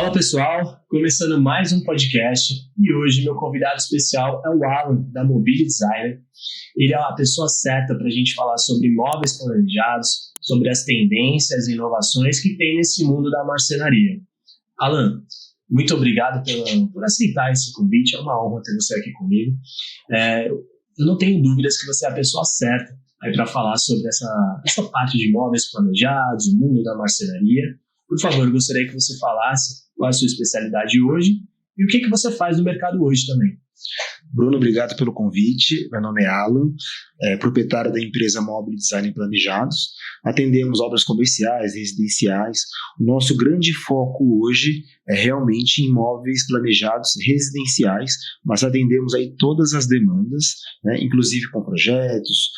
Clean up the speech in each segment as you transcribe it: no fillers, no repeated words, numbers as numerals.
Fala pessoal, começando mais um podcast e hoje meu convidado especial é o Alan, da Mobile Designer. Ele é a pessoa certa para a gente falar sobre móveis planejados, sobre as tendências e inovações que tem nesse mundo da marcenaria. Alan, muito obrigado por aceitar esse convite, é uma honra ter você aqui comigo. Eu não tenho dúvidas que você é a pessoa certa para falar sobre essa parte de móveis planejados, o mundo da marcenaria. Por favor, eu gostaria que você falasse qual é a sua especialidade hoje e o que você faz no mercado hoje também. Bruno, obrigado pelo convite. Meu nome é Alan, proprietário da empresa Mobile Design Planejados. Atendemos obras comerciais, residenciais. O nosso grande foco hoje é realmente em imóveis planejados residenciais, mas atendemos aí todas as demandas, né, inclusive com projetos,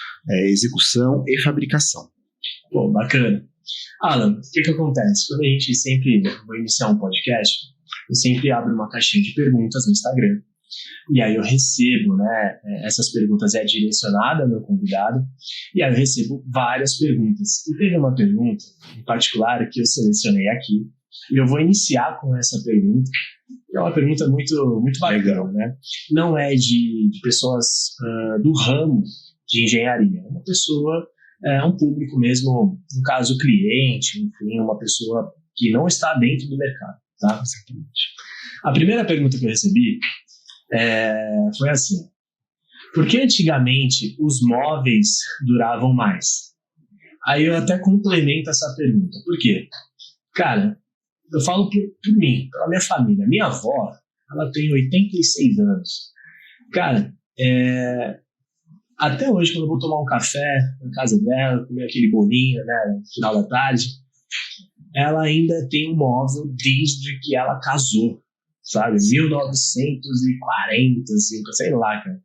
execução e fabricação. Pô, bacana. Alan, o que acontece? Quando a gente sempre vai iniciar um podcast, eu sempre abro uma caixinha de perguntas no Instagram. E aí eu recebo, essas perguntas é direcionada ao meu convidado, e aí eu recebo várias perguntas. E teve uma pergunta, em particular, que eu selecionei aqui, e eu vou iniciar com essa pergunta, que é uma pergunta muito, muito bacana, né? Não é de pessoas do ramo de engenharia, é uma pessoa, um público mesmo, no caso cliente, enfim, uma pessoa que não está dentro do mercado, tá? A primeira pergunta que eu recebi foi assim: por que antigamente os móveis duravam mais? Aí eu até complemento essa pergunta. Por quê? Cara, eu falo por mim, pela minha família. Minha avó, ela tem 86 anos. Cara, até hoje, quando eu vou tomar um café na casa dela, comer aquele bolinho, né, no final da tarde, ela ainda tem um móvel desde que ela casou, sabe? 1940, sei lá, cara.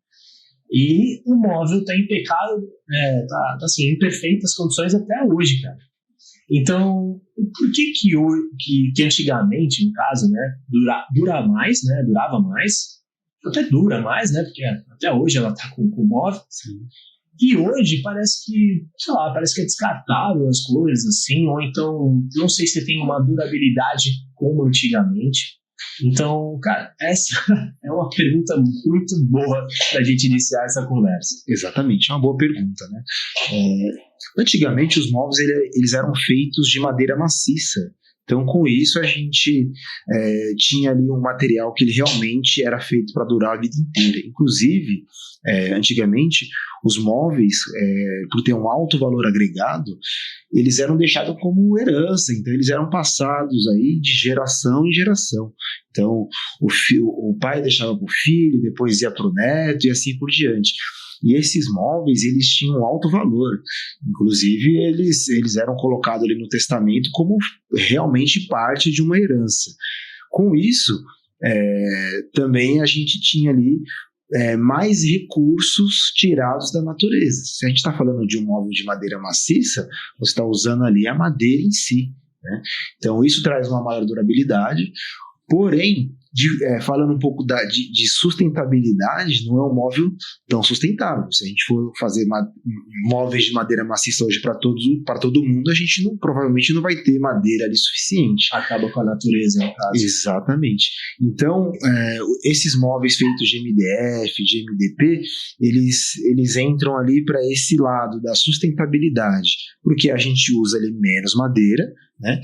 E o móvel tá impecável, tá assim, em perfeitas condições até hoje, cara. Então, por que antigamente, no caso, né, durava mais, até dura mais, né, porque até hoje ela tá com o móvel. Sim. E hoje parece que é descartável as coisas, assim, ou então, não sei se tem uma durabilidade como antigamente. Então, cara, essa é uma pergunta muito boa pra gente iniciar essa conversa. Exatamente, é uma boa pergunta, né? Antigamente os móveis eles eram feitos de madeira maciça. Então, com isso, a gente tinha ali um material que ele realmente era feito para durar a vida inteira. Inclusive, antigamente, os móveis, por ter um alto valor agregado, eles eram deixados como herança. Então, eles eram passados aí de geração em geração. Então, o pai deixava para o filho, depois ia para o neto e assim por diante. E esses móveis, eles tinham alto valor. Inclusive, eles eram colocados ali no testamento como realmente parte de uma herança. Com isso, também a gente tinha ali mais recursos tirados da natureza. Se a gente está falando de um móvel de madeira maciça, você está usando ali a madeira em si, né? Então, isso traz uma maior durabilidade. Porém, falando um pouco de sustentabilidade, não é um móvel tão sustentável. Se a gente for fazer móveis de madeira maciça hoje para todo mundo, a gente provavelmente não vai ter madeira ali suficiente. Acaba com a natureza, no caso. Exatamente. Então, esses móveis feitos de MDF, de MDP, eles entram ali para esse lado da sustentabilidade, porque a gente usa ali menos madeira, né?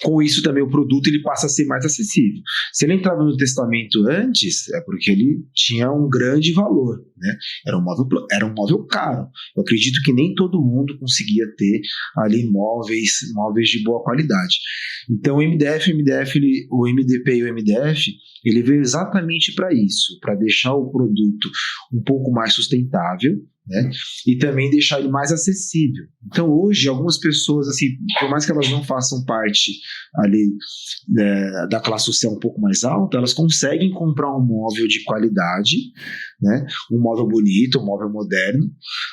Com isso também o produto ele passa a ser mais acessível. Se ele entrava no testamento antes, é porque ele tinha um grande valor, né? Era um móvel caro. Eu acredito que nem todo mundo conseguia ter ali móveis de boa qualidade. Então o MDP e o MDF, ele veio exatamente para isso, para deixar o produto um pouco mais sustentável, né? E também deixar ele mais acessível. Então hoje algumas pessoas, assim, por mais que elas não façam parte ali da classe social um pouco mais alta, elas conseguem comprar um móvel de qualidade, né? Um móvel bonito, um móvel moderno,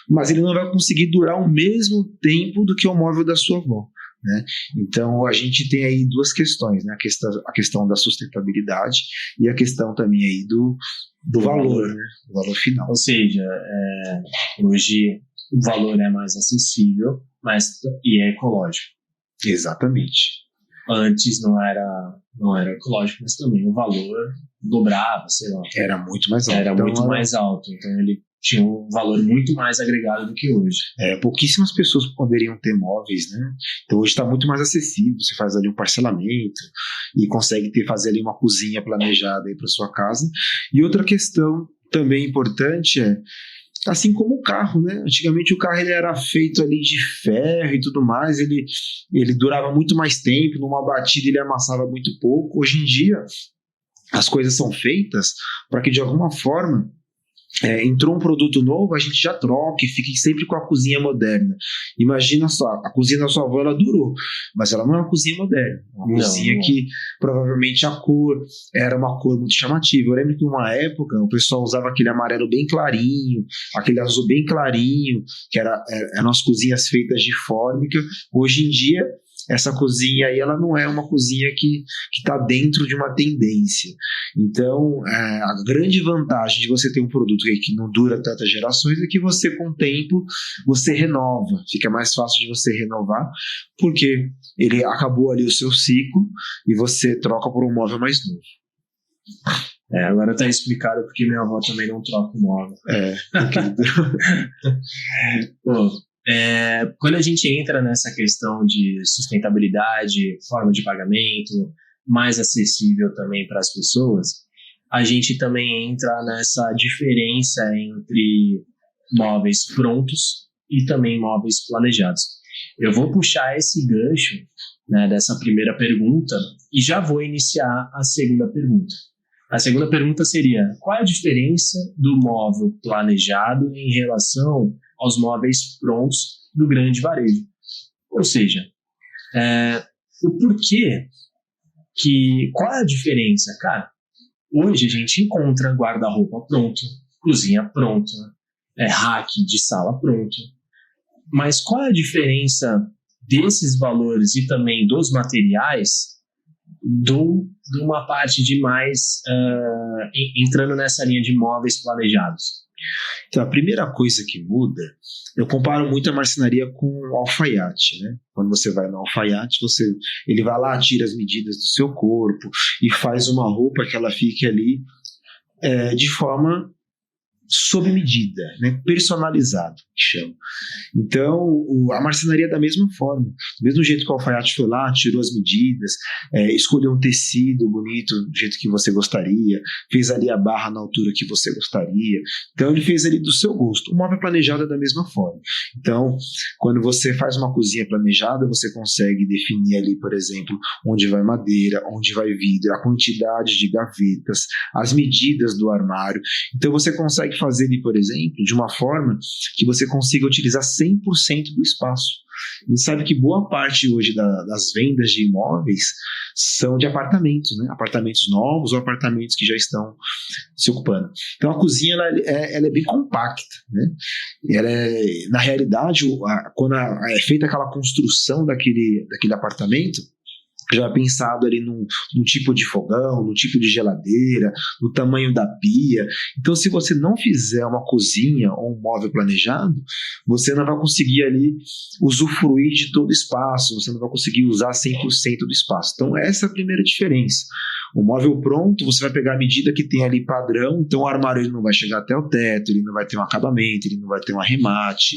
mas ele não vai conseguir durar o mesmo tempo do que o móvel da sua avó, né? Então a gente tem aí duas questões, né? A questão da sustentabilidade e a questão também aí do valor, né? Do valor final. Ou seja, hoje o valor é mais acessível, e é ecológico. Exatamente. Antes não era ecológico, mas também o valor dobrava, sei lá. Era muito mais alto. Era muito mais alto, então ele tinha um valor muito mais agregado do que hoje. Pouquíssimas pessoas poderiam ter móveis, né? Então hoje está muito mais acessível, você faz ali um parcelamento e consegue fazer ali uma cozinha planejada para sua casa. E outra questão também importante assim como o carro, né? Antigamente o carro ele era feito ali de ferro e tudo mais, ele durava muito mais tempo, numa batida ele amassava muito pouco. Hoje em dia as coisas são feitas para que de alguma forma entrou um produto novo, a gente já troca e fique sempre com a cozinha moderna. Imagina só, a cozinha da sua avó ela durou, mas ela não é uma cozinha moderna, é uma cozinha que provavelmente a cor era uma cor muito chamativa. Eu lembro que uma época o pessoal usava aquele amarelo bem clarinho, aquele azul bem clarinho, que eram as cozinhas feitas de fórmica. Hoje em dia essa cozinha aí, ela não é uma cozinha que está dentro de uma tendência. Então, a grande vantagem de você ter um produto que não dura tantas gerações é que você, com o tempo, você renova. Fica mais fácil de você renovar, porque ele acabou ali o seu ciclo e você troca por um móvel mais novo. Agora tá explicado porque minha avó também não troca o móvel. Pô, quando a gente entra nessa questão de sustentabilidade, forma de pagamento, mais acessível também para as pessoas, a gente também entra nessa diferença entre móveis prontos e também móveis planejados. Eu vou puxar esse gancho, né, dessa primeira pergunta e já vou iniciar a segunda pergunta. A segunda pergunta seria: qual é a diferença do móvel planejado em relação aos móveis prontos do grande varejo? Ou seja, o porquê qual é a diferença? Cara, hoje a gente encontra guarda-roupa pronto, cozinha pronta, rack de sala pronto, mas qual é a diferença desses valores e também dos materiais de uma parte de mais entrando nessa linha de móveis planejados? Então, a primeira coisa que muda, eu comparo muito a marcenaria com o alfaiate, né? Quando você vai no alfaiate, ele vai lá, tira as medidas do seu corpo e faz uma roupa que ela fique ali de forma sob medida, né? Personalizado, que chama. Então, a marcenaria é da mesma forma. Do mesmo jeito que o alfaiate foi lá, tirou as medidas, escolheu um tecido bonito do jeito que você gostaria, fez ali a barra na altura que você gostaria. Então, ele fez ali do seu gosto. O móvel planejado é da mesma forma. Então, quando você faz uma cozinha planejada, você consegue definir ali, por exemplo, onde vai madeira, onde vai vidro, a quantidade de gavetas, as medidas do armário. Então, você consegue fazer ele, por exemplo, de uma forma que você consiga utilizar 100% do espaço. A gente sabe que boa parte hoje das vendas de imóveis são de apartamentos, né? Apartamentos novos ou apartamentos que já estão se ocupando. Então a cozinha ela é bem compacta, né? Na realidade, quando é feita aquela construção daquele apartamento, já pensado ali num tipo de fogão, no tipo de geladeira, no tamanho da pia. Então, se você não fizer uma cozinha ou um móvel planejado, você não vai conseguir ali usufruir de todo o espaço, você não vai conseguir usar 100% do espaço. Então, essa é a primeira diferença. O móvel pronto, você vai pegar a medida que tem ali padrão, então o armário ele não vai chegar até o teto, ele não vai ter um acabamento, ele não vai ter um arremate,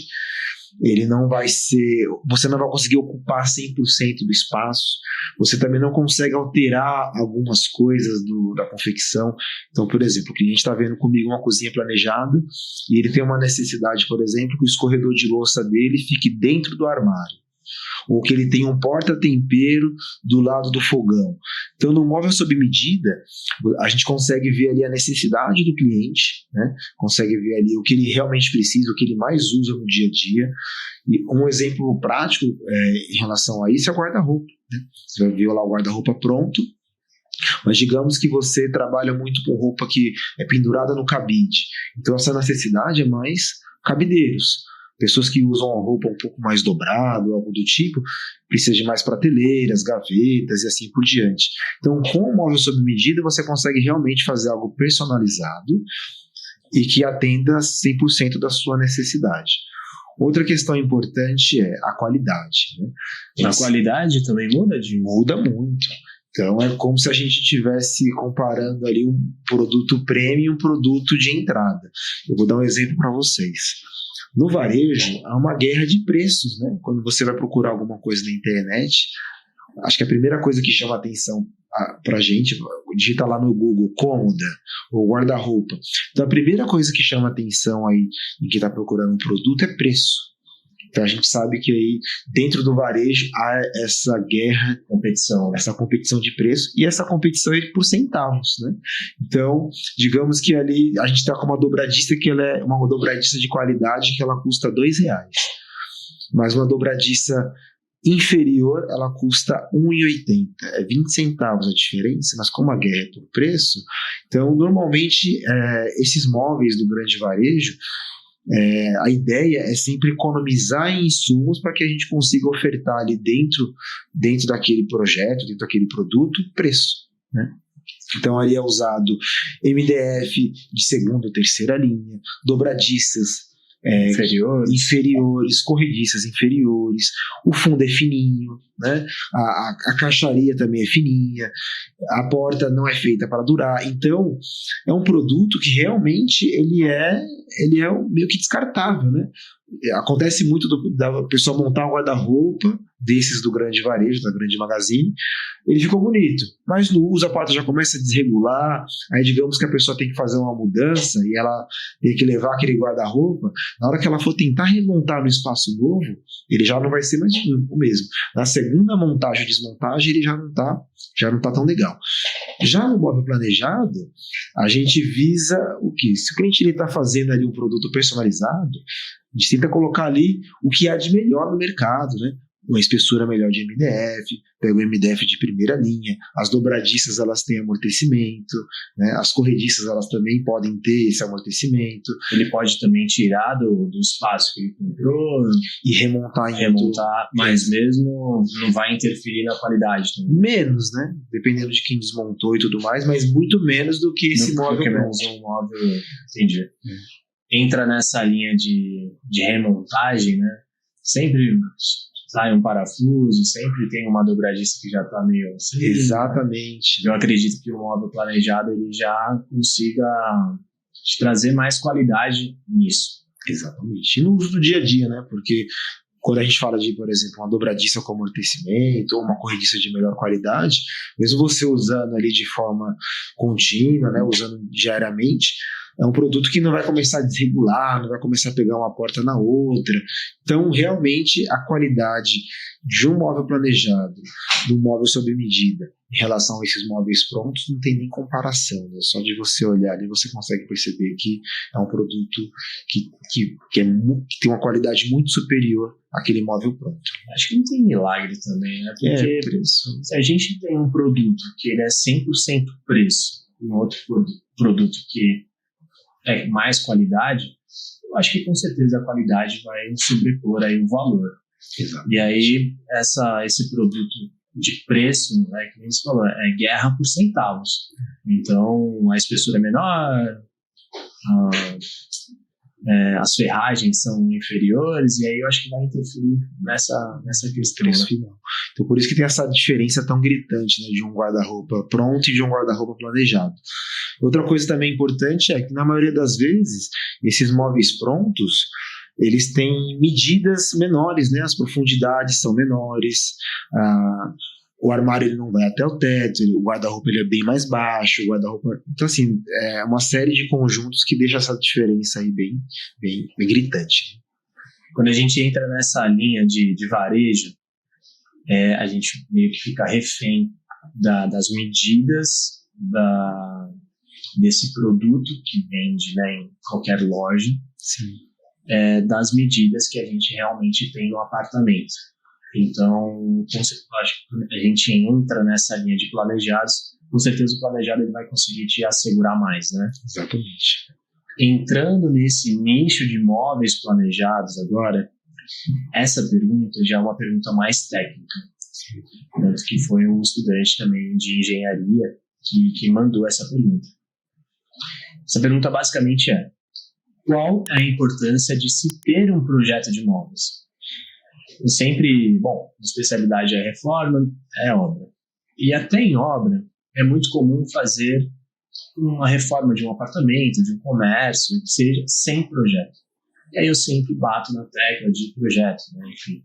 ele não vai ser, você não vai conseguir ocupar 100% do espaço, você também não consegue alterar algumas coisas da confecção. Então, por exemplo, o cliente está vendo comigo uma cozinha planejada e ele tem uma necessidade, por exemplo, que o escorredor de louça dele fique dentro do armário, ou que ele tenha um porta-tempero do lado do fogão. Então, no móvel sob medida, a gente consegue ver ali a necessidade do cliente, né? Consegue ver ali o que ele realmente precisa, o que ele mais usa no dia a dia. E um exemplo prático em relação a isso é o guarda-roupa, né? Você vai ver lá o guarda-roupa pronto, mas digamos que você trabalha muito com roupa que é pendurada no cabide. Então, essa necessidade é mais cabideiros. Pessoas que usam a roupa um pouco mais dobrada, algo do tipo, precisa de mais prateleiras, gavetas e assim por diante. Então, com o móvel sob medida, você consegue realmente fazer algo personalizado e que atenda 100% da sua necessidade. Outra questão importante é a qualidade, né? A qualidade também muda? Muda muito. Então é como se a gente estivesse comparando ali um produto premium e um produto de entrada. Eu vou dar um exemplo para vocês. No varejo, há uma guerra de preços, né? Quando você vai procurar alguma coisa na internet, acho que a primeira coisa que chama atenção pra gente, digita lá no Google, cômoda ou guarda-roupa. Então a primeira coisa que chama atenção aí em quem está procurando um produto é preço. Então a gente sabe que aí dentro do varejo há essa guerra, essa competição de preço, e essa competição é por centavos, né? Então, digamos que ali a gente está com uma dobradiça que ela é uma dobradiça de qualidade que ela custa R$2, mas uma dobradiça inferior ela custa R$1,80, é 20 centavos a diferença, mas como a guerra é por preço, então normalmente esses móveis do grande varejo, a ideia é sempre economizar em insumos para que a gente consiga ofertar ali dentro daquele projeto, dentro daquele produto, preço, né? Então ali é usado MDF de segunda ou terceira linha, dobradiças inferiores, corrediças inferiores, o fundo é fininho, né? A caixaria também é fininha, a porta não é feita para durar. Então é um produto que realmente ele é meio que descartável, né? Acontece muito da pessoa montar um guarda-roupa desses do grande varejo, da grande magazine, ele ficou bonito, mas no uso a porta já começa a desregular, aí digamos que a pessoa tem que fazer uma mudança e ela tem que levar aquele guarda-roupa, na hora que ela for tentar remontar no espaço novo, ele já não vai ser mais o mesmo. Na segunda montagem e desmontagem ele já não tá tão legal. Já no móvel planejado, a gente visa o quê? Se o cliente está fazendo ali um produto personalizado, a gente tenta colocar ali o que há de melhor no mercado, né? Uma espessura melhor de MDF, pega o MDF de primeira linha, as dobradiças elas têm amortecimento, né? As corrediças elas também podem ter esse amortecimento. Ele pode também tirar do espaço que ele comprou e remontar, mas mesmo não vai interferir na qualidade também. Menos, né? Dependendo de quem desmontou e tudo mais, mas muito menos do que esse móvel. Um móvel, entendi. Entra nessa linha de remontagem, né? Sempre sai um parafuso, sempre tem uma dobradiça que já está meio assim. Exatamente. Eu acredito que o móvel planejado ele já consiga te trazer mais qualidade nisso. Exatamente. E no uso do dia a dia, né? Porque quando a gente fala de, por exemplo, uma dobradiça com amortecimento ou uma corrediça de melhor qualidade, mesmo você usando ali de forma contínua, né? Usando diariamente, é um produto que não vai começar a desregular, não vai começar a pegar uma porta na outra. Então, realmente, a qualidade de um móvel planejado, de um móvel sob medida, em relação a esses móveis prontos, não tem nem comparação, né? Só de você olhar ali, você consegue perceber que é um produto que tem uma qualidade muito superior àquele móvel pronto. Acho que não tem milagre também, né? Porque se a gente tem um produto que ele é 100% preço, e um outro produto que é mais qualidade, eu acho que com certeza a qualidade vai sobrepor aí o valor. Exato. E aí esse produto de preço, né, que você falou, é guerra por centavos. Então a espessura é menor, as ferragens são inferiores, e aí eu acho que vai interferir nessa questão. Né? Então por isso que tem essa diferença tão gritante, né, de um guarda-roupa pronto e de um guarda-roupa planejado. Outra coisa também importante é que na maioria das vezes esses móveis prontos eles têm medidas menores, né? As profundidades são menores, o armário ele não vai até o teto, o guarda-roupa ele é bem mais baixo, o guarda-roupa... Então, assim, é uma série de conjuntos que deixa essa diferença aí bem gritante. Quando a gente entra nessa linha de varejo, a gente meio que fica refém das medidas desse produto que vende, né, em qualquer loja. Sim. Das medidas que a gente realmente tem no apartamento. Então, acho que a gente entra nessa linha de planejados, com certeza o planejado ele vai conseguir te assegurar mais, né? Exatamente. Entrando nesse nicho de móveis planejados agora, essa pergunta já é uma pergunta mais técnica. Tanto que foi um estudante também de engenharia que mandou essa pergunta. Essa pergunta basicamente é: qual é a importância de se ter um projeto de móveis? Eu sempre, minha especialidade é reforma, é obra. E até em obra, é muito comum fazer uma reforma de um apartamento, de um comércio, que seja sem projeto. E aí eu sempre bato na tecla de projeto, né? Enfim.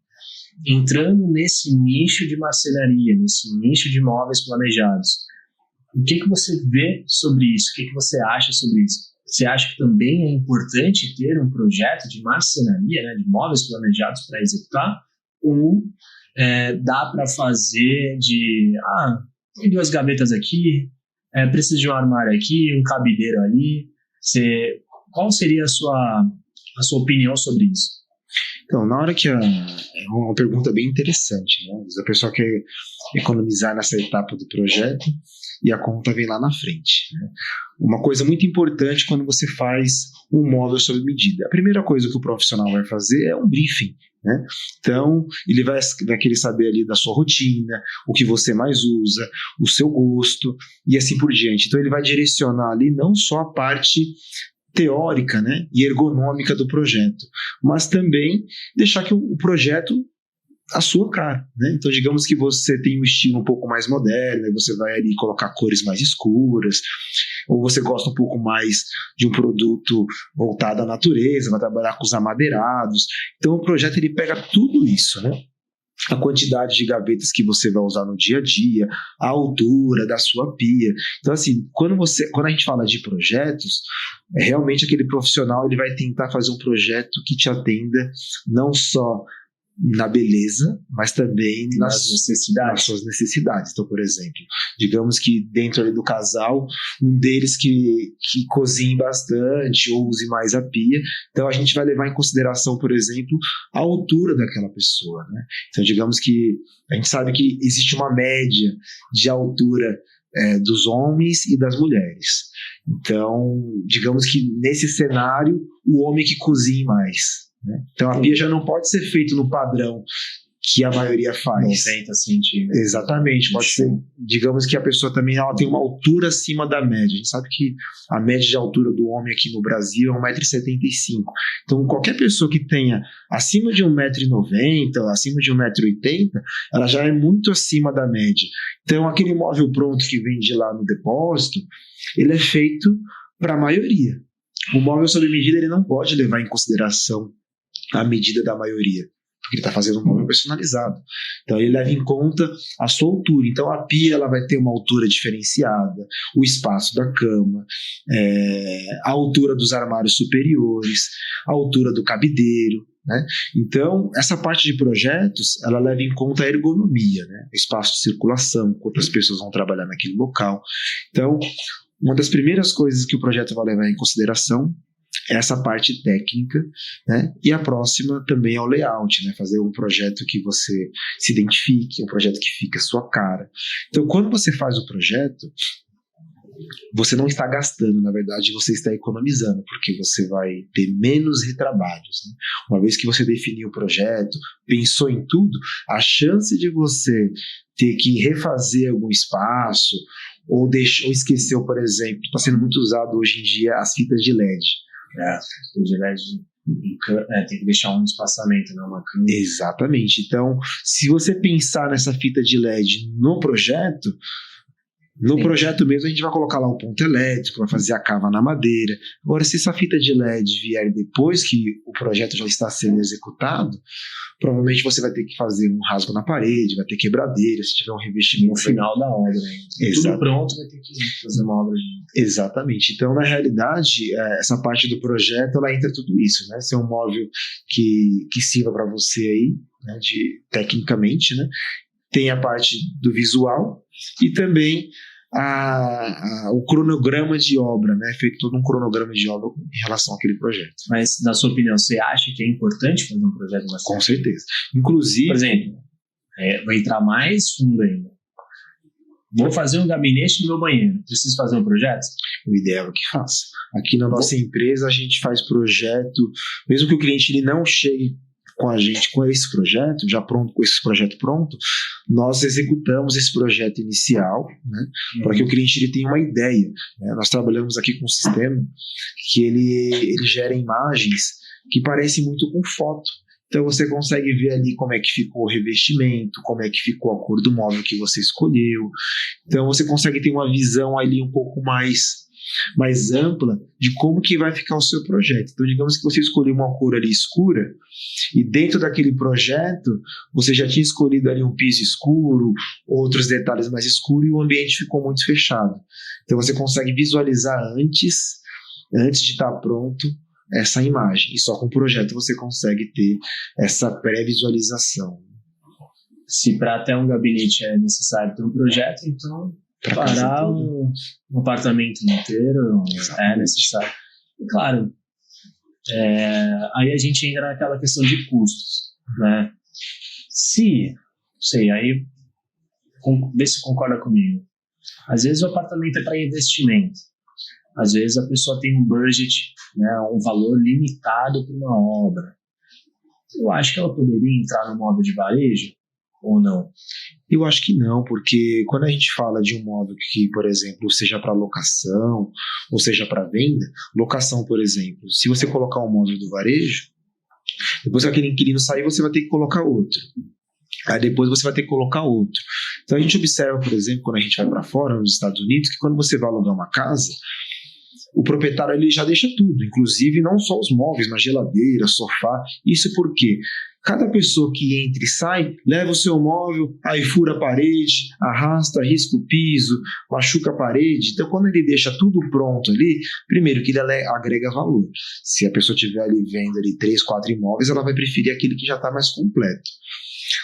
Entrando nesse nicho de marcenaria, nesse nicho de móveis planejados, o que você vê sobre isso? O que você acha sobre isso? Você acha que também é importante ter um projeto de marcenaria, né, de móveis planejados para executar? Ou dá para fazer tem 2 gavetas aqui, precisa de um armário aqui, um cabideiro ali? Qual seria a sua opinião sobre isso? Então, na hora que é uma pergunta bem interessante, né? A pessoa quer economizar nessa etapa do projeto e a conta vem lá na frente, né? Uma coisa muito importante quando você faz um móvel sob medida. A primeira coisa que o profissional vai fazer é um briefing, né? Então, ele vai querer saber ali da sua rotina, o que você mais usa, o seu gosto e assim por diante. Então, ele vai direcionar ali não só a parte teórica, né, e ergonômica do projeto, mas também deixar que o projeto a sua cara, né? Então, digamos que você tem um estilo um pouco mais moderno, e você vai ali colocar cores mais escuras, ou você gosta um pouco mais de um produto voltado à natureza, vai trabalhar com os amadeirados. Então, o projeto ele pega tudo isso, né? A quantidade de gavetas que você vai usar no dia a dia, a altura da sua pia. Então, assim, quando a gente fala de projetos, realmente aquele profissional ele vai tentar fazer um projeto que te atenda não só na beleza, mas também nas suas necessidades. Então, por exemplo, digamos que dentro ali do casal, um deles que cozinhe bastante ou use mais a pia, então a gente vai levar em consideração, por exemplo, a altura daquela pessoa, né? Então, digamos que a gente sabe que existe uma média de altura dos homens e das mulheres. Então, digamos que nesse cenário, o homem que cozinhe mais, né? Então a pia já não pode ser feita no padrão que a maioria faz. 90 centímetros. Exatamente, pode ser. Digamos que a pessoa também ela tem uma altura acima da média. A gente sabe que a média de altura do homem aqui no Brasil é 1,75 m. Então qualquer pessoa que tenha acima de 1,90 m, acima de 1,80 m, ela já é muito acima da média. Então aquele móvel pronto que vende lá no depósito, ele é feito para a maioria. O móvel sob medida ele não pode levar em consideração a medida da maioria, porque ele está fazendo um móvel personalizado. Então ele leva em conta a sua altura. Então a pia ela vai ter uma altura diferenciada, o espaço da cama, a altura dos armários superiores, a altura do cabideiro, né? Então essa parte de projetos ela leva em conta a ergonomia, né? Espaço de circulação, quantas pessoas vão trabalhar naquele local. Então uma das primeiras coisas que o projeto vai levar em consideração é essa parte técnica, né? E a próxima também é o layout, né? Fazer um projeto que você se identifique, um projeto que fique a sua cara. Então, quando você faz o projeto, você não está gastando, na verdade, você está economizando, porque você vai ter menos retrabalhos, né? Uma vez que você definiu o projeto, pensou em tudo, a chance de você ter que refazer algum espaço ou esqueceu, por exemplo, está sendo muito usado hoje em dia as fitas de LED. As fitas de LED tem que deixar um espaçamento, não uma cama. Exatamente. Então, se você pensar nessa fita de LED no projeto mesmo a gente vai colocar lá um ponto elétrico, vai fazer a cava na madeira. Agora, se essa fita de LED vier depois que o projeto já está sendo executado, provavelmente você vai ter que fazer um rasgo na parede, vai ter quebradeira, se tiver um revestimento. No final da obra, né? Tudo pronto, vai ter que fazer uma obra. Exatamente. Então, na realidade, essa parte do projeto, ela entra tudo isso, né? Ser um móvel que sirva para você aí, né? Tecnicamente, né? Tem a parte do visual e também o cronograma de obra, né? Feito todo um cronograma de obra em relação àquele projeto. Mas, na sua opinião, você acha que é importante fazer um projeto mais Com certeza. Inclusive... Por exemplo, vou entrar mais fundo ainda. Vou fazer um gabinete no meu banheiro. Preciso fazer um projeto? O ideal é que faça. Aqui na nossa empresa, a gente faz projeto, mesmo que o cliente ele não chegue com a gente com esse projeto, já pronto, com esse projeto pronto, nós executamos esse projeto inicial, né, para que o cliente ele tenha uma ideia. Né? Nós trabalhamos aqui com um sistema que ele gera imagens que parecem muito com foto. Então você consegue ver ali como é que ficou o revestimento, como é que ficou a cor do móvel que você escolheu. Então você consegue ter uma visão ali um pouco mais ampla de como que vai ficar o seu projeto. Então digamos que você escolheu uma cor ali escura e dentro daquele projeto você já tinha escolhido ali um piso escuro, outros detalhes mais escuros e o ambiente ficou muito fechado. Então você consegue visualizar antes de estar pronto essa imagem. E só com o projeto você consegue ter essa pré-visualização. Se para até um gabinete é necessário ter um projeto, então para um apartamento inteiro é necessário. E claro, aí a gente entra naquela questão de custos, né? Aí vê se concorda comigo. Às vezes o apartamento é para investimento. Às vezes a pessoa tem um budget, né, um valor limitado para uma obra. Eu acho que ela poderia entrar numa obra de varejo ou não? Eu acho que não, porque quando a gente fala de um móvel que, por exemplo, seja para locação ou seja para venda, locação, por exemplo, se você colocar um móvel do varejo, depois que aquele inquilino sair, você vai ter que colocar outro. Aí depois você vai ter que colocar outro. Então a gente observa, por exemplo, quando a gente vai para fora, nos Estados Unidos, que quando você vai alugar uma casa, o proprietário ele já deixa tudo, inclusive não só os móveis, mas geladeira, sofá. Isso porque cada pessoa que entra e sai, leva o seu móvel, aí fura a parede, arrasta, risca o piso, machuca a parede. Então quando ele deixa tudo pronto ali, primeiro que ele agrega valor. Se a pessoa estiver ali vendo ali 3, 4 imóveis, ela vai preferir aquele que já está mais completo.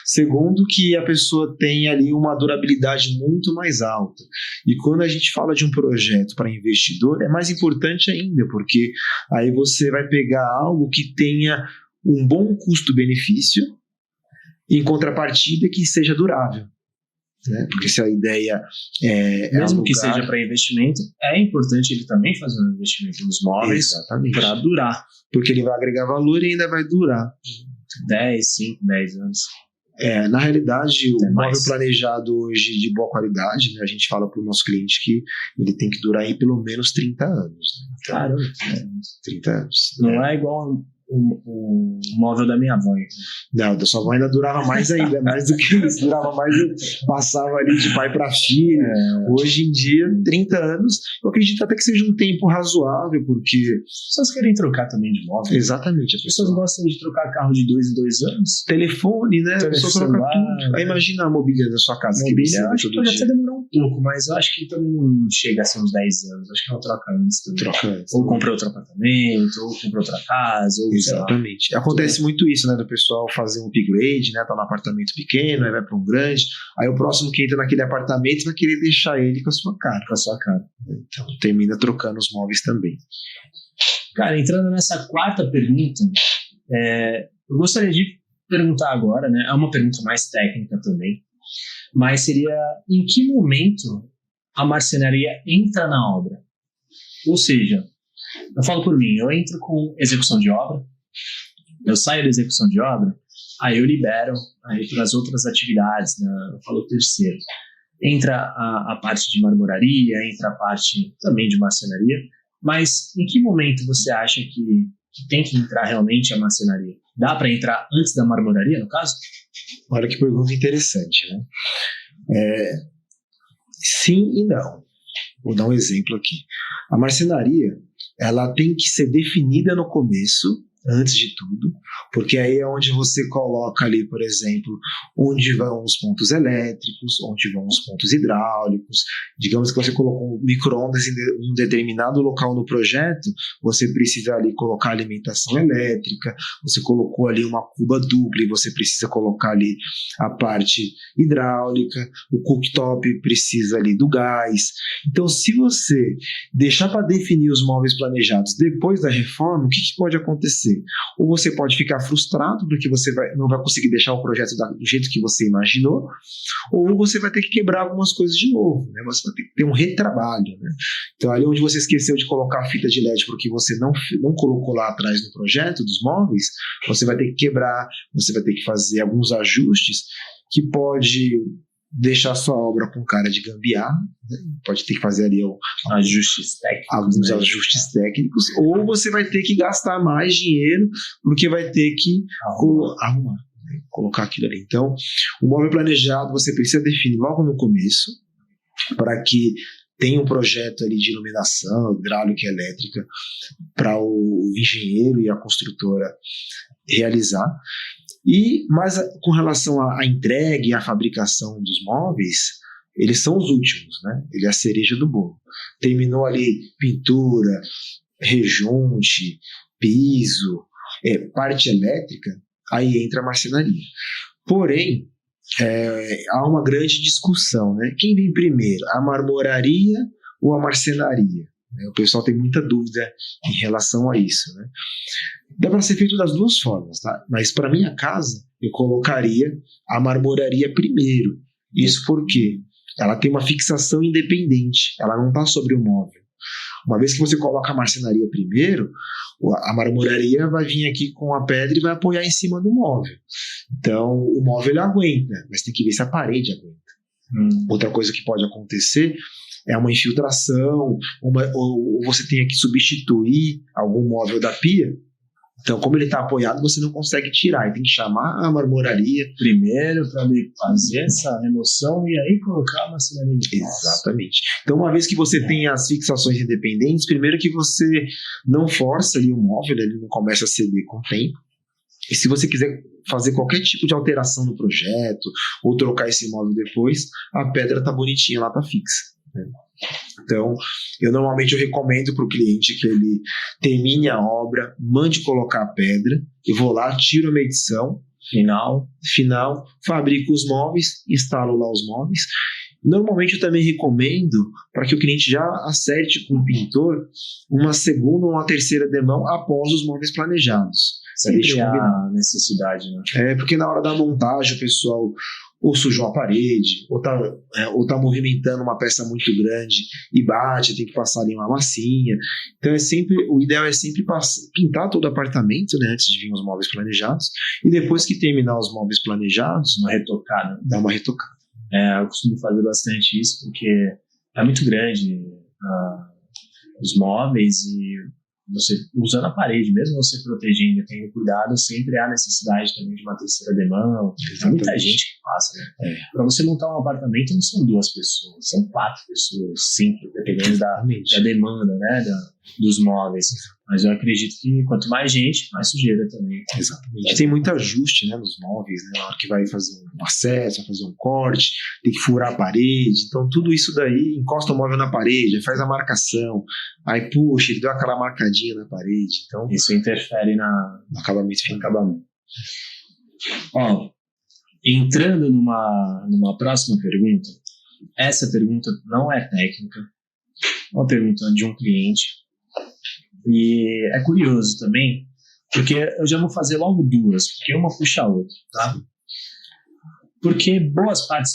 Segundo, que a pessoa tem ali uma durabilidade muito mais alta. E quando a gente fala de um projeto para investidor, é mais importante ainda, porque aí você vai pegar algo que tenha um bom custo-benefício em contrapartida que seja durável. Né? Porque se a ideia mesmo que seja para investimento, é importante ele também fazer um investimento nos móveis para durar. Porque ele vai agregar valor e ainda vai durar. 5, 10 anos. Na realidade, o móvel planejado hoje de boa qualidade, né, a gente fala para o nosso cliente que ele tem que durar aí pelo menos 30 anos. Né? Então, Caramba, 30 anos. Não é igual o móvel da minha avó. Não, da sua avó ainda durava mais ainda, mais do que isso. Durava mais, passava ali de pai para filho. Hoje em dia, 30 anos, eu acredito até que seja um tempo razoável, porque as pessoas querem trocar também de móvel. Exatamente. As pessoas gostam de trocar carro de 2 em 2 anos. Telefone, né? A pessoa troca tudo. Aí imagina a mobília da sua casa. Mobília, eu acho que pode até demorar um pouco, mas eu acho que também não chega a ser uns 10 anos. Acho que ela troca antes também. Troca antes. Ou compra outro apartamento, ou compra outra casa, ou exatamente. Acontece muito isso, né? Do pessoal fazer um upgrade, né? Tá num apartamento pequeno, aí vai para um grande. Aí o próximo que entra naquele apartamento vai querer deixar ele com a sua cara. Então termina trocando os móveis também. Cara, entrando nessa quarta pergunta, eu gostaria de perguntar agora, né? É uma pergunta mais técnica também, mas seria: em que momento a marcenaria entra na obra? Ou seja, eu falo por mim, eu entro com execução de obra, eu saio da execução de obra, aí eu libero aí para as outras atividades, né? Eu falo terceiro. Entra a parte de marmoraria, entra a parte também de marcenaria, mas em que momento você acha que tem que entrar realmente a marcenaria? Dá para entrar antes da marmoraria, no caso? Olha que pergunta interessante, né? Sim e não. Vou dar um exemplo aqui. A marcenaria, ela tem que ser definida no começo, antes de tudo, porque aí é onde você coloca ali, por exemplo, onde vão os pontos elétricos, onde vão os pontos hidráulicos. Digamos que você colocou um micro-ondas em um determinado local no projeto, você precisa ali colocar alimentação elétrica, você colocou ali uma cuba dupla e você precisa colocar ali a parte hidráulica, o cooktop precisa ali do gás. Então, se você deixar para definir os móveis planejados depois da reforma, o que pode acontecer? acontecer? Ou você pode ficar frustrado porque você não vai conseguir deixar o projeto do jeito que você imaginou, ou você vai ter que quebrar algumas coisas de novo, né? Você vai ter que ter um retrabalho, né? Então, ali onde você esqueceu de colocar a fita de LED porque você não colocou lá atrás no projeto dos móveis, você vai ter que quebrar, você vai ter que fazer alguns ajustes que pode deixar sua obra com cara de gambiarra, né? Pode ter que fazer ali alguns ajustes técnicos, ou você vai ter que gastar mais dinheiro porque vai ter que arrumar, né? Colocar aquilo ali. Então, o móvel planejado você precisa definir logo no começo para que tenha um projeto ali de iluminação, hidráulica e elétrica para o engenheiro e a construtora realizar. Mas com relação à entrega e à fabricação dos móveis, eles são os últimos, né? Ele é a cereja do bolo. Terminou ali pintura, rejunte, piso, parte elétrica, aí entra a marcenaria. Porém, há uma grande discussão, né? Quem vem primeiro, a marmoraria ou a marcenaria? O pessoal tem muita dúvida em relação a isso, né? Dá para ser feito das duas formas, tá? Mas para minha casa, eu colocaria a marmoraria primeiro. Isso porque ela tem uma fixação independente, ela não está sobre o móvel. Uma vez que você coloca a marcenaria primeiro, a marmoraria vai vir aqui com a pedra e vai apoiar em cima do móvel. Então, o móvel ele aguenta, mas tem que ver se a parede aguenta. Outra coisa que pode acontecer é uma infiltração, ou você tenha que substituir algum móvel da pia. Então, como ele está apoiado, você não consegue tirar. E tem que chamar a marmoraria primeiro para fazer essa remoção e aí colocar a marcenaria. Exatamente. Então, uma vez que você tem as fixações independentes, primeiro que você não força ali o móvel, ele não começa a ceder com o tempo. E se você quiser fazer qualquer tipo de alteração no projeto ou trocar esse móvel depois, a pedra está bonitinha lá, está fixa. Então, eu recomendo para o cliente que ele termine a obra, mande colocar a pedra, eu vou lá, tiro a medição final, fabrico os móveis, instalo lá os móveis. Normalmente eu também recomendo para que o cliente já acerte com o pintor uma segunda ou uma terceira demão após os móveis planejados. Sempre há necessidade, né? Porque na hora da montagem o pessoal ou sujou a parede, ou tá movimentando uma peça muito grande e bate, tem que passar ali uma massinha. Então o ideal é sempre pintar todo o apartamento, né, antes de vir os móveis planejados, e depois que terminar os móveis planejados, dar uma retocada. Eu costumo fazer bastante isso porque é muito grande os móveis e você usando a parede, mesmo você protegendo e tendo cuidado, sempre há necessidade também de uma terceira demão. Tem muita gente que passa, né? Para você montar um apartamento não são 2 pessoas, são 4 pessoas, 5, dependendo da demanda, né, dos móveis. Mas eu acredito que quanto mais gente, mais sujeira também. Exatamente. Tem muito ajuste, né, nos móveis, né, na hora que vai fazer um acesso, vai fazer um corte, tem que furar a parede. Então tudo isso daí, encosta o móvel na parede, faz a marcação, aí puxa, ele deu aquela marcadinha na parede. Então isso interfere no acabamento final. Entrando numa próxima pergunta, essa pergunta não é técnica, é uma pergunta de um cliente. E é curioso também, porque eu já vou fazer logo 2, porque uma puxa a outra, tá? Porque boas partes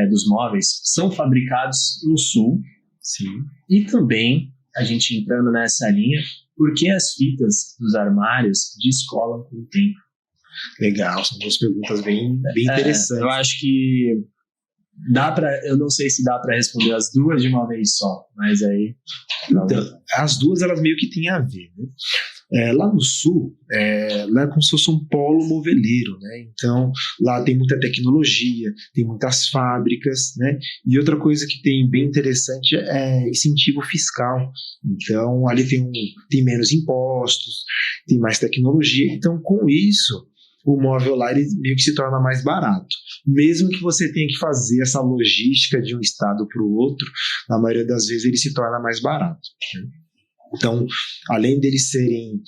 dos móveis são fabricados no sul. Sim. E também, a gente entrando nessa linha, porque as fitas dos armários descolam com o tempo. Legal, são 2 perguntas bem interessantes. Eu acho que eu não sei se dá para responder as 2 de uma vez só, mas aí... Então, as 2 elas meio que têm a ver, né? Lá no sul, lá é como se fosse um polo moveleiro, né? Então, lá tem muita tecnologia, tem muitas fábricas, né? E outra coisa que tem bem interessante é incentivo fiscal. Então, ali tem menos impostos, tem mais tecnologia. Então, com isso, o móvel lá ele meio que se torna mais barato. Mesmo que você tenha que fazer essa logística de um estado para o outro, na maioria das vezes ele se torna mais barato. Então, além deles serem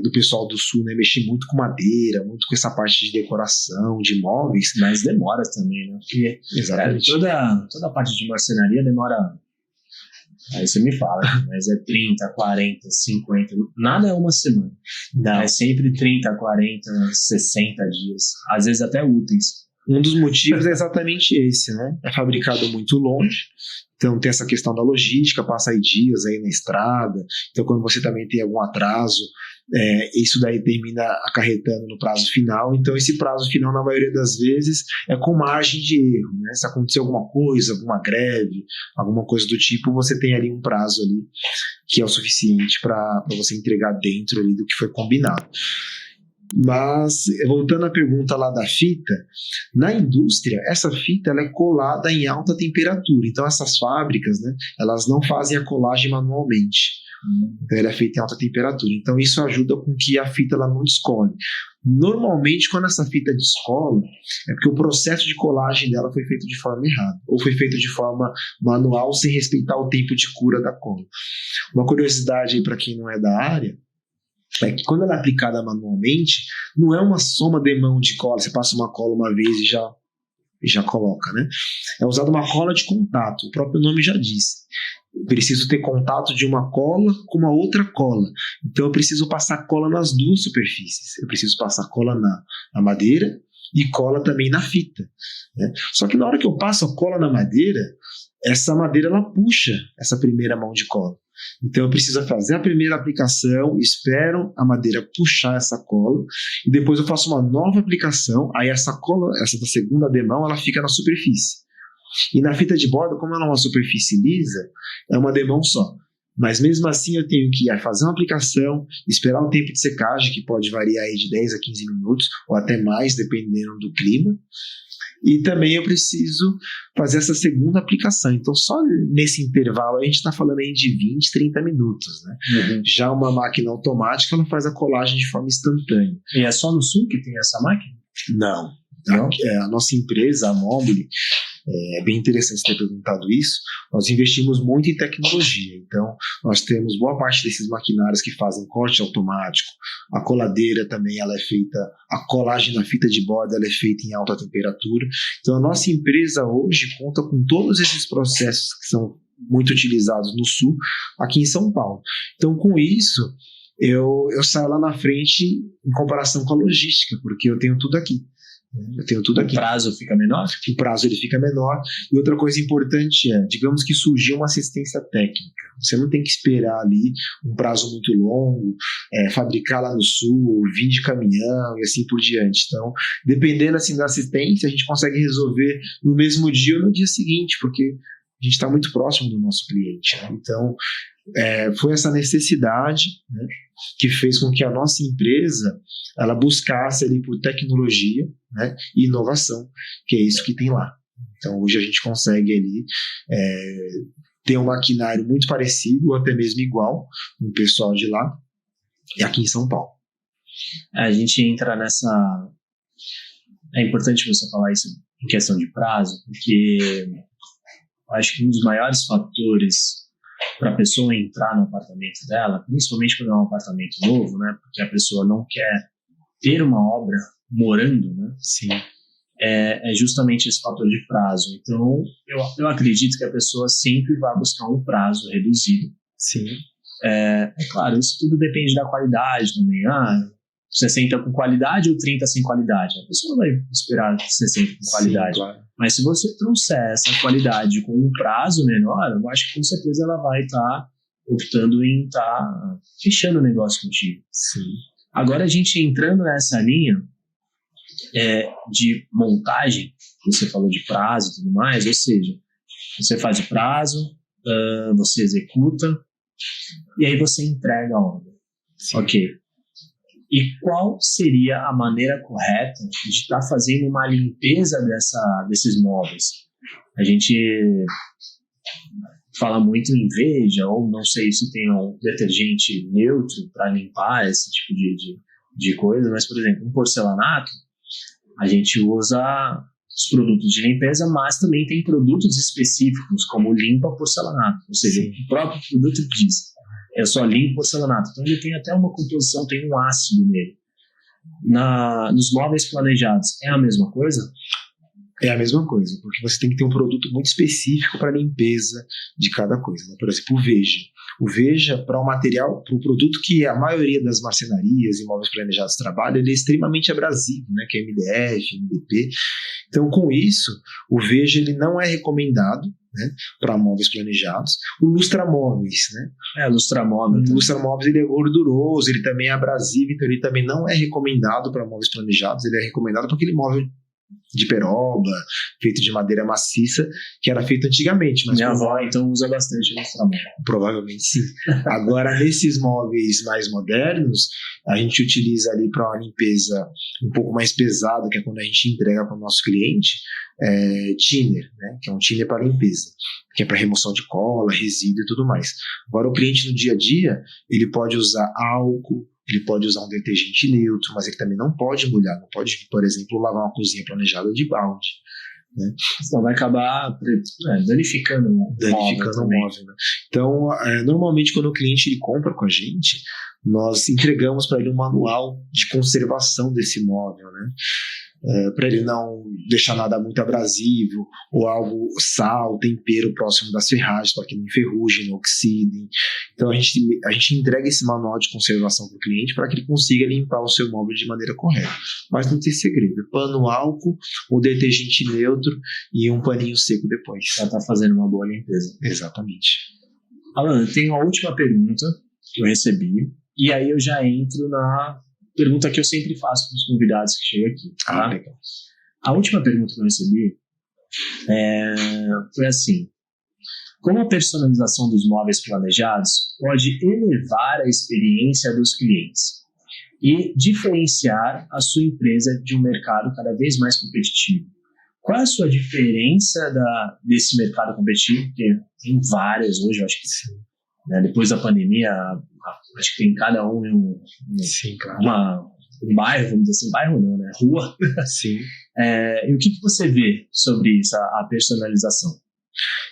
do pessoal do sul, né, mexer muito com madeira, muito com essa parte de decoração, de móveis. Mas demora também, né? Porque exatamente. Toda a parte de marcenaria demora Aí você me fala, mas é 30, 40, 50, nada é uma semana. Não. É sempre 30, 40, 60 dias, às vezes até úteis. Um dos motivos é exatamente esse, né? É fabricado muito longe, então tem essa questão da logística, passa aí dias aí na estrada, então quando você também tem algum atraso, isso daí termina acarretando no prazo final, então esse prazo final na maioria das vezes é com margem de erro, né? Se acontecer alguma coisa, alguma greve, alguma coisa do tipo, você tem ali um prazo ali que é o suficiente para você entregar dentro ali do que foi combinado. Mas, voltando à pergunta lá da fita, na indústria, essa fita ela é colada em alta temperatura. Então, essas fábricas, né, elas não fazem a colagem manualmente. Então, ela é feita em alta temperatura. Então, isso ajuda com que a fita ela não descole. Normalmente, quando essa fita descola, é porque o processo de colagem dela foi feito de forma errada, ou foi feito de forma manual, sem respeitar o tempo de cura da cola. Uma curiosidade aí para quem não é da área, é que quando ela é aplicada manualmente, não é uma soma de mão de cola, você passa uma cola uma vez e já coloca, né? É usada uma cola de contato, o próprio nome já diz. Eu preciso ter contato de uma cola com uma outra cola. Então eu preciso passar cola nas duas superfícies. Eu preciso passar cola na madeira e cola também na fita, né? Só que na hora que eu passo a cola na madeira, essa madeira ela puxa essa primeira mão de cola. Então eu preciso fazer a primeira aplicação, espero a madeira puxar essa cola e depois eu faço uma nova aplicação, aí essa cola, essa da segunda demão, ela fica na superfície. E na fita de borda, como ela é uma superfície lisa, é uma demão só. Mas mesmo assim eu tenho que fazer uma aplicação, esperar o tempo de secagem, que pode variar aí de 10 a 15 minutos, ou até mais, dependendo do clima. E também eu preciso fazer essa segunda aplicação. Então, só nesse intervalo a gente está falando aí de 20, 30 minutos, né? Uhum. Já uma máquina automática, ela faz a colagem de forma instantânea. E é só no Sul que tem essa máquina? Não. Não? A nossa empresa, a Mobile, é bem interessante ter perguntado isso. Nós investimos muito em tecnologia. Então, nós temos boa parte desses maquinários que fazem corte automático. A coladeira também, ela é feita, a colagem na fita de borda, ela é feita em alta temperatura. Então, a nossa empresa hoje conta com todos esses processos que são muito utilizados no Sul, aqui em São Paulo. Então, com isso, eu saio lá na frente em comparação com a logística, porque eu tenho tudo aqui. O prazo fica menor? O prazo ele fica menor. E outra coisa importante é, digamos que surgiu uma assistência técnica. Você não tem que esperar ali um prazo muito longo, fabricar lá no Sul, vir de caminhão e assim por diante. Então, dependendo assim da assistência, a gente consegue resolver no mesmo dia ou no dia seguinte, porque a gente está muito próximo do nosso cliente, né? Então, foi essa necessidade, né, que fez com que a nossa empresa ela buscasse ali por tecnologia, né, e inovação, que é isso que tem lá. Então hoje a gente consegue ali ter um maquinário muito parecido ou até mesmo igual com o pessoal de lá e aqui em São Paulo. A gente entra nessa... É importante você falar isso em questão de prazo, porque eu acho que um dos maiores fatores para a pessoa entrar no apartamento dela, principalmente quando é um apartamento novo, né, porque a pessoa não quer ter uma obra morando, né? Sim. É justamente esse fator de prazo. Então, eu acredito que a pessoa sempre vai buscar um prazo reduzido. Sim. É claro, isso tudo depende da qualidade também. 60 com qualidade ou 30 sem qualidade? A pessoa vai esperar 60 com qualidade. Sim, claro. Mas se você trouxer essa qualidade com um prazo menor, eu acho que com certeza ela vai estar optando em estar fechando o negócio contigo. Sim. Agora a gente entrando nessa linha de montagem, você falou de prazo e tudo mais, ou seja, você faz o prazo, você executa e aí você entrega a obra. Sim. Ok. E qual seria a maneira correta de estar fazendo uma limpeza desses móveis? A gente fala muito em Veja, ou não sei se tem um detergente neutro para limpar esse tipo de coisa, mas, por exemplo, um porcelanato, a gente usa os produtos de limpeza, mas também tem produtos específicos, como limpa porcelanato, ou seja, o próprio produto diz, eu só limpo porcelanato. Então ele tem até uma composição, tem um ácido nele. Nos móveis planejados, é a mesma coisa? É a mesma coisa, porque você tem que ter um produto muito específico para a limpeza de cada coisa, né? Por exemplo, o Veja. O Veja, para o material, para o produto que a maioria das marcenarias e móveis planejados trabalham, ele é extremamente abrasivo, né? Que é MDF, MDP. Então, com isso, o Veja ele não é recomendado, né, para móveis planejados. O Lustramóveis, né? O Lustramóvel. O Lustramóveis ele é gorduroso, ele também é abrasivo, então ele também não é recomendado para móveis planejados, ele é recomendado para aquele móvel de peroba, feito de madeira maciça, que era feito antigamente. Mas minha avó, então, usa bastante Lustramóvel. Provavelmente sim. Agora, nesses móveis mais modernos, a gente utiliza ali para uma limpeza um pouco mais pesada, que é quando a gente entrega para o nosso cliente, thinner, né? Que é um thinner para limpeza, que é para remoção de cola, resíduo e tudo mais. Agora, o cliente no dia a dia, ele pode usar álcool, ele pode usar um detergente neutro, mas ele também não pode molhar, não pode, por exemplo, lavar uma cozinha planejada de balde, né? Senão vai acabar danificando o móvel. Né? Então, normalmente quando o cliente ele compra com a gente, nós entregamos para ele um manual de conservação desse móvel, né? Para ele não deixar nada muito abrasivo ou algo sal, tempero próximo das ferragens para que não enferrujem, não oxidem. Então a gente entrega esse manual de conservação para o cliente para que ele consiga limpar o seu móvel de maneira correta. Mas não tem segredo, pano álcool, um detergente neutro e um paninho seco depois. Já está fazendo uma boa limpeza. Exatamente. Alan, eu tenho uma última pergunta que eu recebi e aí eu já entro na pergunta que eu sempre faço para os convidados que chegam aqui. Tá? Legal. A última pergunta que eu recebi foi assim: como a personalização dos móveis planejados pode elevar a experiência dos clientes e diferenciar a sua empresa de um mercado cada vez mais competitivo? Qual é a sua diferença desse mercado competitivo? Porque tem várias hoje, eu acho que sim. Né? Depois da pandemia, acho que tem cada um sim, claro. Um bairro, vamos dizer assim, bairro não, né? Rua. Sim. E o que você vê sobre isso, a personalização?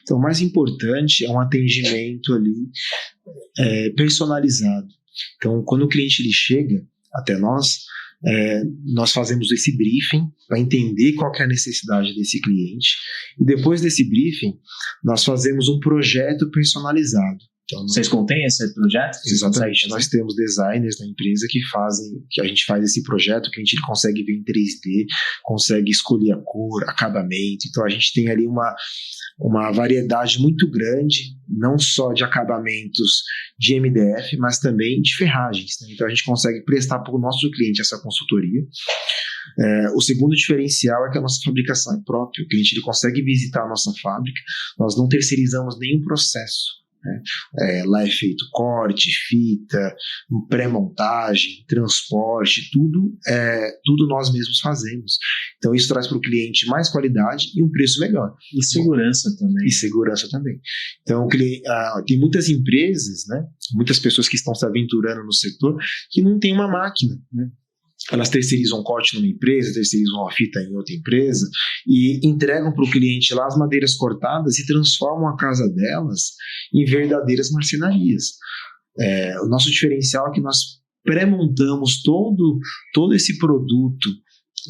Então, o mais importante é um atendimento ali personalizado. Então, quando o cliente ele chega até nós, nós fazemos esse briefing para entender qual que é a necessidade desse cliente. E depois desse briefing, nós fazemos um projeto personalizado. Então, vocês contêm esse projeto? Exatamente. Nós temos designers na empresa que a gente faz esse projeto, que a gente consegue ver em 3D, consegue escolher a cor, acabamento. Então a gente tem ali uma variedade muito grande, não só de acabamentos de MDF, mas também de ferragens, né? Então a gente consegue prestar para o nosso cliente essa consultoria. O segundo diferencial é que a nossa fabricação é própria. O cliente ele consegue visitar a nossa fábrica, nós não terceirizamos nenhum processo. Lá é feito corte, fita, pré-montagem, transporte, tudo nós mesmos fazemos. Então isso traz para o cliente mais qualidade e um preço melhor. E segurança também. Então tem muitas empresas, né, muitas pessoas que estão se aventurando no setor que não tem uma máquina, né? Elas terceirizam um corte numa empresa, terceirizam uma fita em outra empresa e entregam para o cliente lá as madeiras cortadas e transformam a casa delas em verdadeiras marcenarias. O nosso diferencial é que nós pré-montamos todo esse produto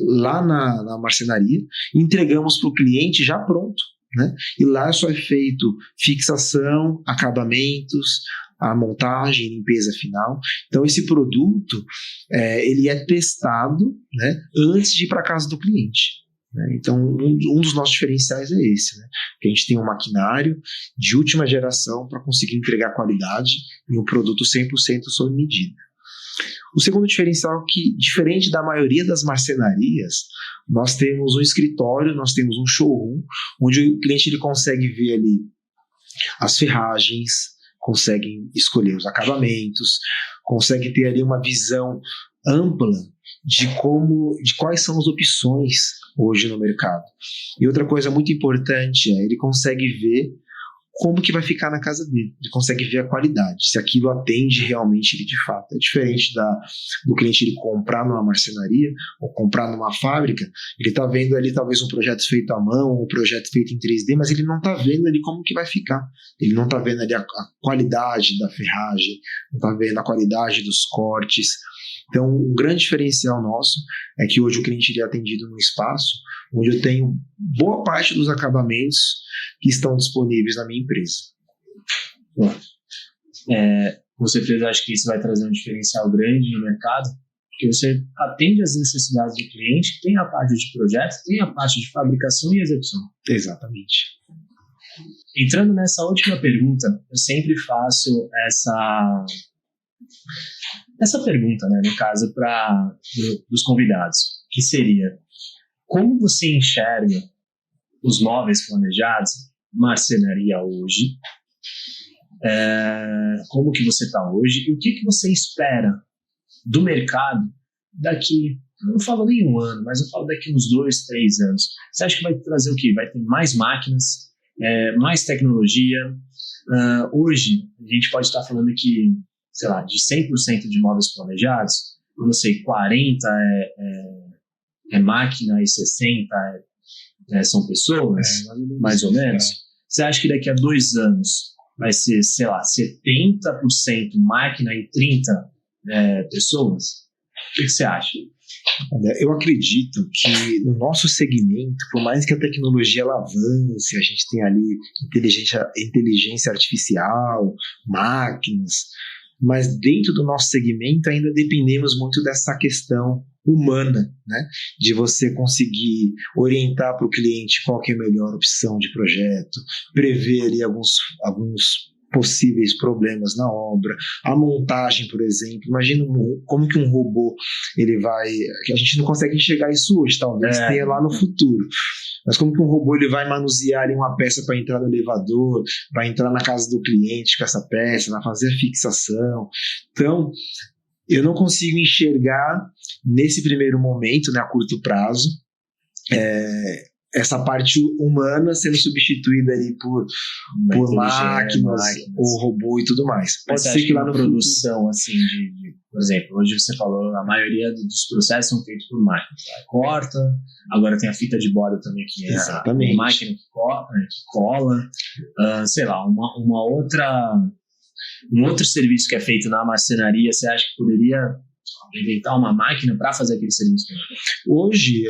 lá na marcenaria e entregamos para o cliente já pronto, né? E lá só é feito fixação, acabamentos, a montagem, limpeza final. Então esse produto ele é testado, né, antes de ir para a casa do cliente, né? Então um dos nossos diferenciais é esse, né? Que a gente tem um maquinário de última geração para conseguir entregar qualidade e um produto 100% sob medida. O segundo diferencial é que, diferente da maioria das marcenarias, nós temos um escritório, nós temos um showroom, onde o cliente ele consegue ver ali as ferragens, conseguem escolher os acabamentos, consegue ter ali uma visão ampla de quais são as opções hoje no mercado. E outra coisa muito importante ele consegue ver como que vai ficar na casa dele, ele consegue ver a qualidade, se aquilo atende realmente ele de fato. É diferente do cliente ele comprar numa marcenaria ou comprar numa fábrica, ele está vendo ali talvez um projeto feito à mão, um projeto feito em 3D, mas ele não está vendo ali como que vai ficar, ele não está vendo ali a qualidade da ferragem, não está vendo a qualidade dos cortes. Então, um grande diferencial nosso é que hoje o cliente é atendido num espaço onde eu tenho boa parte dos acabamentos que estão disponíveis na minha empresa. Bom, com certeza acho que isso vai trazer um diferencial grande no mercado, porque você atende às necessidades do cliente, tem a parte de projetos, tem a parte de fabricação e execução. Exatamente. Entrando nessa última pergunta, eu sempre faço essa pergunta, né, no caso, para os convidados, que seria: como você enxerga os móveis planejados, marcenaria hoje? Como que você está hoje? E o que você espera do mercado daqui, não falo nem um ano, mas eu falo daqui uns 2, 3 anos. Você acha que vai trazer o quê? Vai ter mais máquinas, mais tecnologia? Hoje, a gente pode estar falando que, sei lá, de 100% de móveis planejados, eu não sei, 40 é máquina e 60 são pessoas, mais ou menos. Você acha que daqui a 2 anos vai ser, sei lá, 70% máquina e 30% pessoas? O que você acha? Olha, eu acredito que no nosso segmento, por mais que a tecnologia ela avance, a gente tem ali inteligência artificial, máquinas, mas dentro do nosso segmento ainda dependemos muito dessa questão humana, né? De você conseguir orientar para o cliente qual que é a melhor opção de projeto, prever ali alguns possíveis problemas na obra, a montagem, por exemplo. Imagina como que um robô ele vai... A gente não consegue enxergar isso hoje, talvez tenha lá no futuro. Mas como que um robô ele vai manusear ali uma peça para entrar no elevador, para entrar na casa do cliente com essa peça, para fazer a fixação. Então, eu não consigo enxergar nesse primeiro momento, né, a curto prazo, essa parte humana sendo substituída ali por máquinas, ou robô e tudo mais. Pode ser que lá na produção, assim, por exemplo, hoje você falou, a maioria dos processos são feitos por máquinas. Tá? Corta, agora tem a fita de borda também, que é a máquina que cola, sei lá, um outro serviço que é feito na marcenaria, você acha que poderia inventar uma máquina para fazer aquele serviço também? Hoje,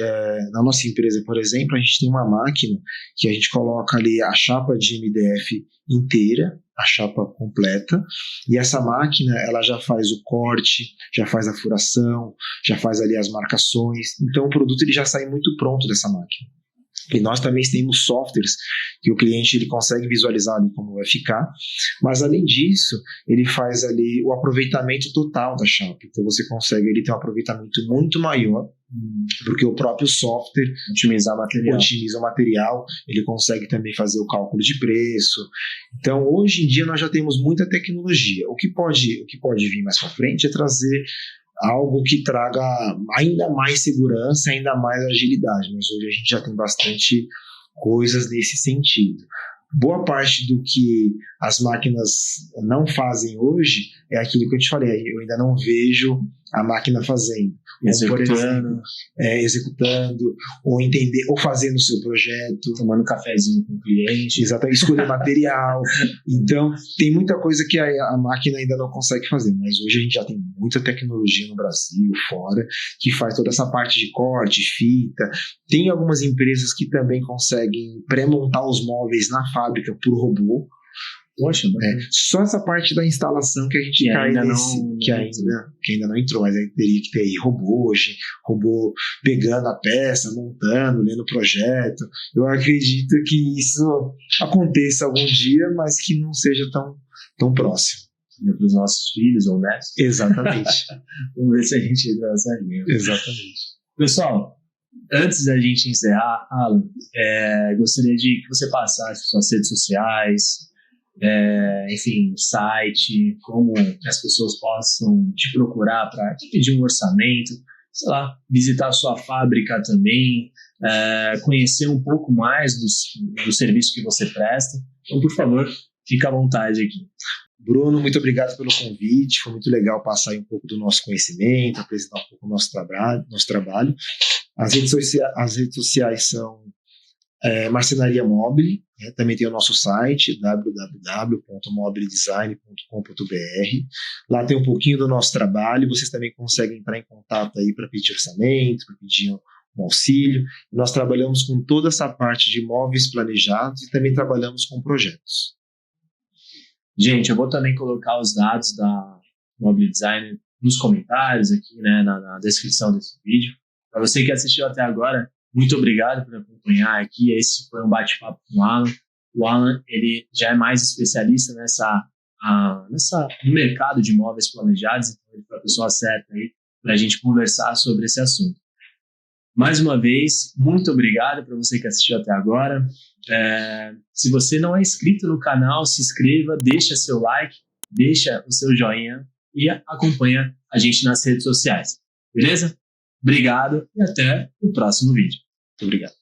na nossa empresa, por exemplo, a gente tem uma máquina que a gente coloca ali a chapa de MDF inteira, a chapa completa, e essa máquina ela já faz o corte, já faz a furação, já faz ali as marcações, então o produto ele já sai muito pronto dessa máquina. E nós também temos softwares que o cliente ele consegue visualizar ali como vai ficar, mas além disso, ele faz ali o aproveitamento total da chapa. Então você consegue ele ter um aproveitamento muito maior, porque o próprio software otimiza o material, ele consegue também fazer o cálculo de preço. Então hoje em dia nós já temos muita tecnologia. O que pode vir mais para frente é trazer algo que traga ainda mais segurança, ainda mais agilidade, mas hoje a gente já tem bastante coisas nesse sentido. Boa parte do que as máquinas não fazem hoje é aquilo que eu te falei, eu ainda não vejo a máquina fazendo. Por exemplo, executando, ou entender, ou fazendo o seu projeto. Tomando um cafezinho com o cliente. Exatamente, escolher material. Então, tem muita coisa que a máquina ainda não consegue fazer, mas hoje a gente já tem muita tecnologia no Brasil, fora, que faz toda essa parte de corte, fita. Tem algumas empresas que também conseguem pré-montar os móveis na fábrica por robô. Poxa, só essa parte da instalação que a gente cai nesse, que ainda não entrou, mas aí teria que ter aí robô pegando a peça, montando, lendo o projeto. Eu acredito que isso aconteça algum dia, mas que não seja tão próximo. Para os nossos filhos ou netos. Exatamente. Vamos ver se a gente entra nessa linha. Exatamente. Pessoal, antes da gente encerrar, Alan, gostaria que você passasse suas redes sociais, enfim, site, como as pessoas possam te procurar para pedir um orçamento, sei lá, visitar a sua fábrica também, conhecer um pouco mais do serviço que você presta. Então, por favor, fique à vontade aqui. Bruno, muito obrigado pelo convite, foi muito legal passar aí um pouco do nosso conhecimento, apresentar um pouco o nosso trabalho. As redes sociais são Marcenaria Mobile, Também tem o nosso site, www.mobiledesign.com.br. Lá tem um pouquinho do nosso trabalho. Vocês também conseguem entrar em contato aí para pedir orçamento, para pedir um auxílio. Nós trabalhamos com toda essa parte de imóveis planejados e também trabalhamos com projetos. Gente, eu vou também colocar os dados da Mobile Design nos comentários aqui, né, na descrição desse vídeo. Para você que assistiu até agora, muito obrigado por acompanhar aqui. Esse foi um bate-papo com o Alan. O Alan, ele já é mais especialista no mercado de imóveis planejados, então ele foi a pessoa certa aí para a gente conversar sobre esse assunto. Mais uma vez, muito obrigado para você que assistiu até agora. Se você não é inscrito no canal, se inscreva, deixa seu like, deixa o seu joinha e acompanha a gente nas redes sociais. Beleza? Obrigado e até o próximo vídeo. Muito obrigado.